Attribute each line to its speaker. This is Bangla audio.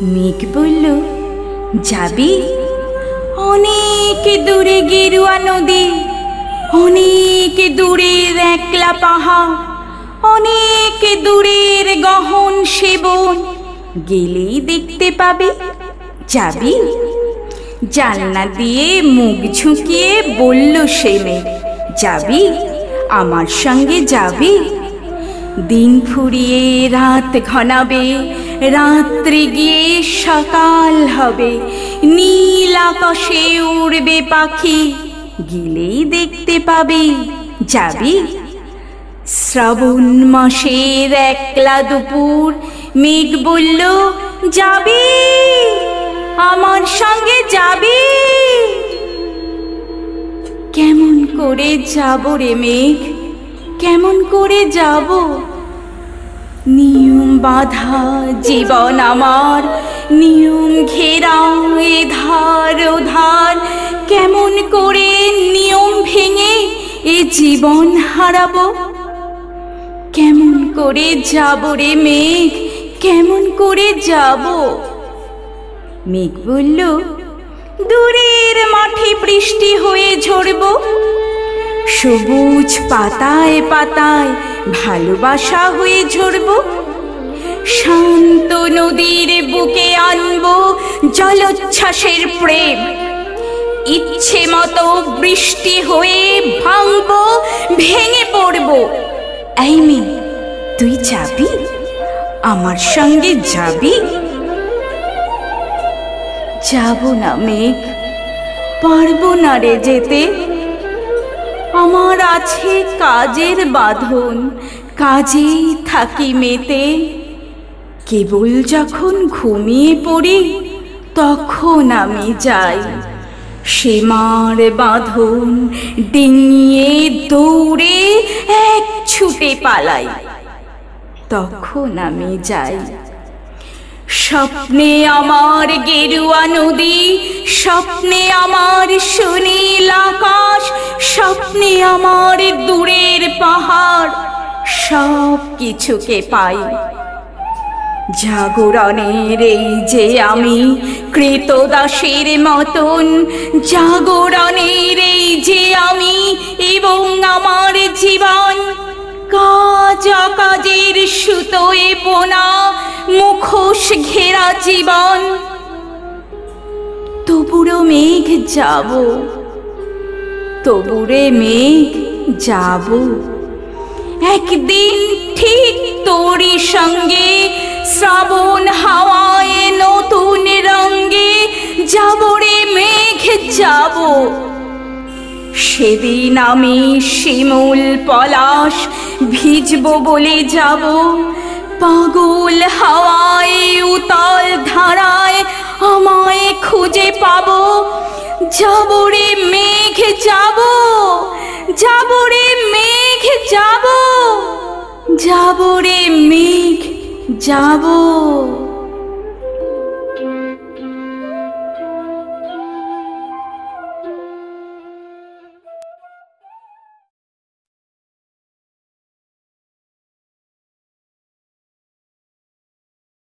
Speaker 1: মেঘ বলল, যাবি? অনেক দূরে গেরুয়া নদী, অনেক দূরের একলা পাহাড়, অনেক দূরের গহন সেবন, গেলেই দেখতে পাবে। যাবি? জানলা দিয়ে মুখ ঝুঁকিয়ে বলল সে মেঘ, যাবি? আমার সঙ্গে যাবি? দিন ফুরিয়ে রাত ঘনাবে, রাত্রি গিয়ে সকাল হবে, নীল আকাশে উড়বে পাখি, গেলেই দেখতে পাবে। যাবি? শ্রাবণ মাসের একলা দুপুর, মেঘ বলল, যাবি? আমার সঙ্গে যাবি? কেমন করে যাব রে মেঘ, কেমন করে যাব? নিয়ম বাঁধা জীবন আমার, নিয়ম ঘেরা এধার ওধার, কেমন করে নিয়ম ভেঙে এ জীবন হারাবো? কেমন করে যাব রে মেঘ, কেমন করে যাব? মেঘ বলল, দূরের মাঠে বৃষ্টি হয়ে ঝরব, সবুজ পাতায় পাতায় ভালোবাসা হয়ে ঝরব, শান্ত নদীর বুকে আনব জলোচ্ছ্বাসের প্রেম, ইচ্ছে মতো বৃষ্টি হয়ে ভাঙব, ভেঙে পড়ব। এই মেয়ে, তুই যাবি? আমার সঙ্গে যাবি? যাব না মেঘ, পারবো না রে যেতে, আমার আছে কাজের বাঁধন, কাজেই থাকি মেতে। কেবল যখন ঘুমিয়ে পড়ি তখন আমি যাই, সীমার বাঁধন ডিঙিয়ে দৌড়ে এক ছুটে পালাই, তখন আমি যাই। স্বপ্নে আমার গেরুয়া নদী, স্বপ্নে আমার সুনীল আকাশ, স্বপ্নে আমার দূরের পাহাড়, সব কিছুকে পাই। জাগরণের এই যে আমি কৃতদাসের মতন, জাগরণের এই যে আমি এবং আমার জীবন, কাজ অকাজের সুতোয় বোনা মুখোশ ঘেরা জীবন। তবুরে মেঘ যাব, তবুরে মেঘ যাব, একদিন ঠিক তোরই সঙ্গে শ্রাবণ হাওয়ায় নতুন রঙ্গে যাব রে মেঘ যাব। সেদিন আমি শিমুল পলাশ ভিজব বলে যাব, পাগল হাওয়ায় উতাল ধারায় আমায় খুঁজে পাবো। যাব রে মেঘ যাব, যাব রে মেঘ যাব, যাব রে মেঘ যাব।